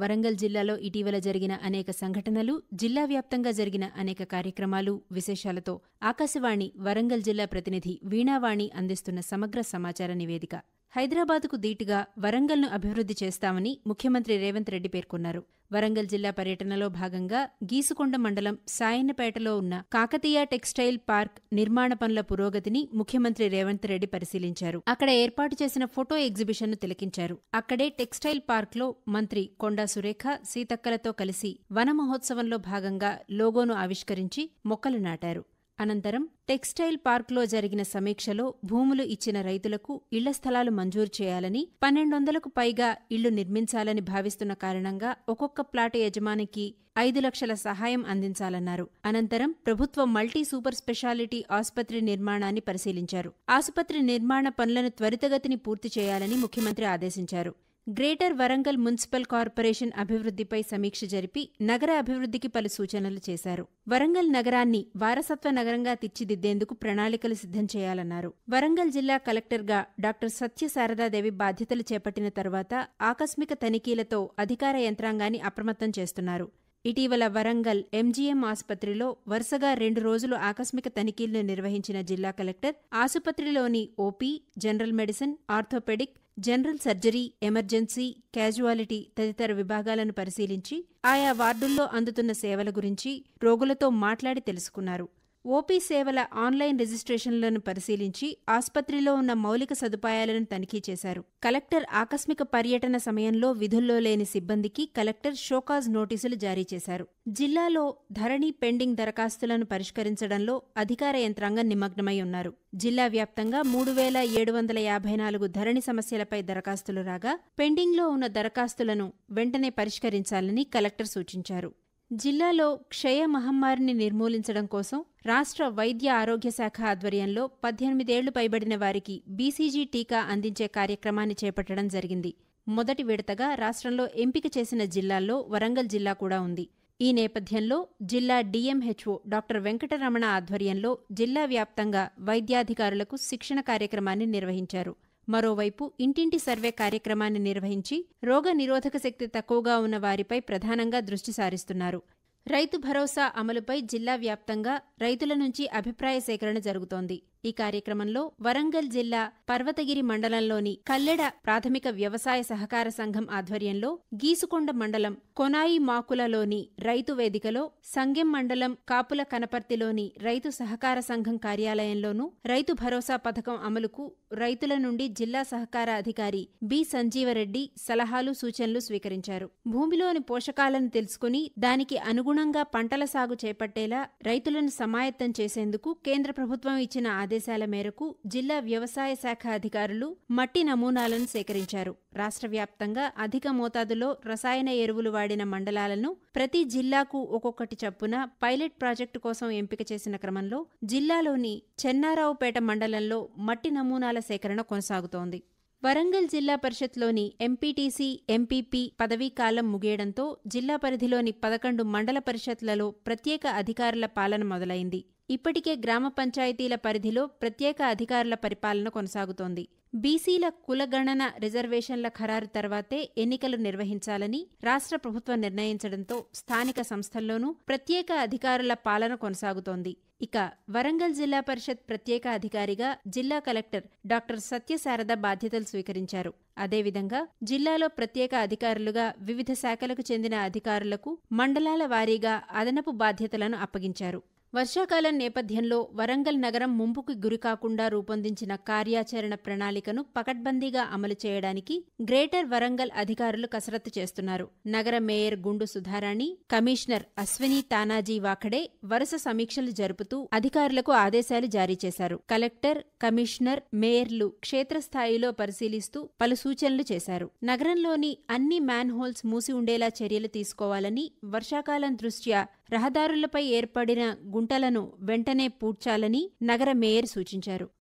వరంగల్ జిల్లాలో ఇటీవల జరిగిన అనేక సంఘటనలు, జిల్లా వ్యాప్తంగా జరిగిన అనేక కార్యక్రమాలు, విశేషాలతో ఆకాశవాణి వరంగల్ జిల్లా ప్రతినిధి వీణావాణి అందిస్తున్న సమగ్ర సమాచార నివేదిక. హైదరాబాదుకు దీటుగా వరంగల్ను అభివృద్ధి చేస్తామని ముఖ్యమంత్రి రేవంత్ రెడ్డి పేర్కొన్నారు. వరంగల్ జిల్లా పర్యటనలో భాగంగా గీసుకొండ మండలం సాయన్నపేటలో ఉన్న కాకతీయ టెక్స్టైల్ పార్క్ నిర్మాణ పనుల పురోగతిని ముఖ్యమంత్రి రేవంత్ రెడ్డి పరిశీలించారు. అక్కడ ఏర్పాటు చేసిన ఫోటో ఎగ్జిబిషన్ను తిలకించారు. అక్కడే టెక్స్టైల్ పార్క్లో మంత్రి కొండా సురేఖ, సీతక్కలతో కలిసి వన మహోత్సవంలో భాగంగా లోగోను ఆవిష్కరించి మొక్కలు నాటారు. అనంతరం టెక్స్టైల్ పార్క్లో జరిగిన సమీక్షలో భూములు ఇచ్చిన రైతులకు ఇళ్ల స్థలాలు మంజూరు చేయాలని, 1200కు పైగా ఇళ్లు నిర్మించాలని భావిస్తున్న కారణంగా ఒక్కొక్క ప్లాటు యజమానికి 5 లక్షల సహాయం అందించాలన్నారు. అనంతరం ప్రభుత్వ మల్టీ సూపర్ స్పెషాలిటీ ఆసుపత్రి నిర్మాణాన్ని పరిశీలించారు. ఆసుపత్రి నిర్మాణ పనులను త్వరితగతిని పూర్తి చేయాలని ముఖ్యమంత్రి ఆదేశించారు. గ్రేటర్ వరంగల్ మున్సిపల్ కార్పొరేషన్ అభివృద్ధిపై సమీక్ష జరిపి నగర అభివృద్ధికి పలు సూచనలు చేశారు. వరంగల్ నగరాన్ని వారసత్వ నగరంగా తీర్చిదిద్దేందుకు ప్రణాళికలు సిద్ధం చేయాలన్నారు. వరంగల్ జిల్లా కలెక్టర్గా డాక్టర్ సత్యశారదాదేవి బాధ్యతలు చేపట్టిన తరువాత ఆకస్మిక తనిఖీలతో అధికార యంత్రాంగాన్ని అప్రమత్తం చేస్తున్నారు. ఇటీవల వరంగల్ ఎంజీఎం ఆసుపత్రిలో వరుసగా 2 రోజులు ఆకస్మిక తనిఖీలను నిర్వహించిన జిల్లా కలెక్టర్ ఆసుపత్రిలోని OP, general medicine, orthopaedic, general surgery, emergency, casualty తదితర విభాగాలను పరిశీలించి ఆయా వార్డుల్లో అందుతున్న సేవల గురించి రోగులతో మాట్లాడి తెలుసుకున్నారు. ఓపీ సేవల ఆన్లైన్ రిజిస్ట్రేషన్లను పరిశీలించి ఆసుపత్రిలో ఉన్న మౌలిక సదుపాయాలను తనిఖీ చేశారు. కలెక్టర్ ఆకస్మిక పర్యటన సమయంలో విధుల్లో లేని సిబ్బందికి కలెక్టర్ షోకాజ్ నోటీసులు జారీ చేశారు. జిల్లాలో ధరణి పెండింగ్ దరఖాస్తులను పరిష్కరించడంలో అధికార యంత్రాంగం నిమగ్నమై ఉన్నారు. జిల్లా వ్యాప్తంగా 3754 ధరణి సమస్యలపై దరఖాస్తులు రాగా పెండింగ్లో ఉన్న దరఖాస్తులను వెంటనే పరిష్కరించాలని కలెక్టర్ సూచించారు. జిల్లాలో క్షయ మహమ్మారిని నిర్మూలించడం కోసం రాష్ట్ర వైద్య ఆరోగ్య శాఖ ఆధ్వర్యంలో 18 ఏళ్లు పైబడిన వారికి బీసీజీ టీకా అందించే కార్యక్రమాన్ని చేపట్టడం జరిగింది. మొదటి విడతగా రాష్ట్రంలో ఎంపిక చేసిన జిల్లాల్లో వరంగల్ జిల్లా కూడా ఉంది. ఈ నేపథ్యంలో జిల్లా డీఎంహెచ్ఓ డాక్టర్ వెంకటరమణ ఆధ్వర్యంలో జిల్లా వ్యాప్తంగా వైద్యాధికారులకు శిక్షణ కార్యక్రమాన్ని నిర్వహించారు. మరోవైపు ఇంటింటి సర్వే కార్యక్రమాన్ని నిర్వహించి రోగ నిరోధక శక్తి తక్కువగా ఉన్న వారిపై ప్రధానంగా దృష్టి సారిస్తున్నారు. రైతు భరోసా అమలుపై జిల్లా వ్యాప్తంగా రైతుల నుంచి అభిప్రాయ సేకరణ జరుగుతోంది. ఈ కార్యక్రమంలో వరంగల్ జిల్లా పర్వతగిరి మండలంలోని కల్లెడ ప్రాథమిక వ్యవసాయ సహకార సంఘం ఆధ్వర్యంలో, గీసుకొండ మండలం కొనాయి మాకులలోని రైతు వేదికలో, సంగెం మండలం కాపుల కనపర్తిలోని రైతు సహకార సంఘం కార్యాలయంలోనూ రైతు భరోసా పథకం అమలుకు రైతుల నుండి జిల్లా సహకార అధికారి బి సంజీవరెడ్డి సలహాలు, సూచనలు స్వీకరించారు. భూమిలోని పోషకాలను తెలుసుకుని దానికి అనుగుణంగా పంటల సాగు చేపట్టేలా రైతులను సమాయత్తం చేసేందుకు కేంద్ర ప్రభుత్వం ఇచ్చిన ఆదేశాల మేరకు జిల్లా వ్యవసాయ శాఖ అధికారులు మట్టి నమూనాలను సేకరించారు. రాష్ట్ర వ్యాప్తంగా అధిక మోతాదులో రసాయన ఎరువులు వాడిన మండలాలను ప్రతి జిల్లాకు ఒక్కొక్కటి చొప్పున పైలట్ ప్రాజెక్టు కోసం ఎంపిక చేసిన క్రమంలో జిల్లాలోని చెన్నారావుపేట మండలంలో మట్టి నమూనాల సేకరణ కొనసాగుతోంది. వరంగల్ జిల్లా పరిషత్లోని ఎంపీటీసీ, ఎంపీపీ పదవీకాలం ముగియడంతో జిల్లా పరిధిలోని 11 మండల పరిషత్లలో ప్రత్యేక అధికారుల పాలన మొదలైంది. ఇప్పటికే గ్రామ పంచాయతీల పరిధిలో ప్రత్యేక అధికారుల పరిపాలన కొనసాగుతోంది. బీసీల కులగణన రిజర్వేషన్ల ఖరారు తర్వాతే ఎన్నికలు నిర్వహించాలని రాష్ట్ర ప్రభుత్వం నిర్ణయించడంతో స్థానిక సంస్థల్లోనూ ప్రత్యేక అధికారుల పాలన కొనసాగుతోంది. ఇక వరంగల్ జిల్లా పరిషత్ ప్రత్యేక అధికారిగా జిల్లా కలెక్టర్ డాక్టర్ సత్యశారద బాధ్యతలు స్వీకరించారు. అదేవిధంగా జిల్లాలో ప్రత్యేక అధికారులుగా వివిధ శాఖలకు చెందిన అధికారులకు మండలాల వారీగా అదనపు బాధ్యతలను అప్పగించారు. వర్షాకాలం నేపథ్యంలో వరంగల్ నగరం ముంపుకు గురికాకుండా రూపొందించిన కార్యాచరణ ప్రణాళికను పకడ్బందీగా అమలు చేయడానికి గ్రేటర్ వరంగల్ అధికారులు కసరత్తు చేస్తున్నారు. నగర మేయర్ గుండు సుధారాణి, కమిషనర్ అశ్విని తానాజీ వాఖడే వరుస సమీక్షలు జరుపుతూ అధికారులకు ఆదేశాలు జారీ చేశారు. కలెక్టర్, కమిషనర్, మేయర్లు క్షేత్రస్థాయిలో పరిశీలిస్తూ పలు సూచనలు చేశారు. నగరంలోని అన్ని మ్యాన్ హోల్స్ మూసి ఉండేలా చర్యలు తీసుకోవాలని, వర్షాకాలం దృష్ట్యా రహదారులపై ఏర్పడిన గుంటలను వెంటనే పూడ్చాలని నగర మేయర్ సూచించారు.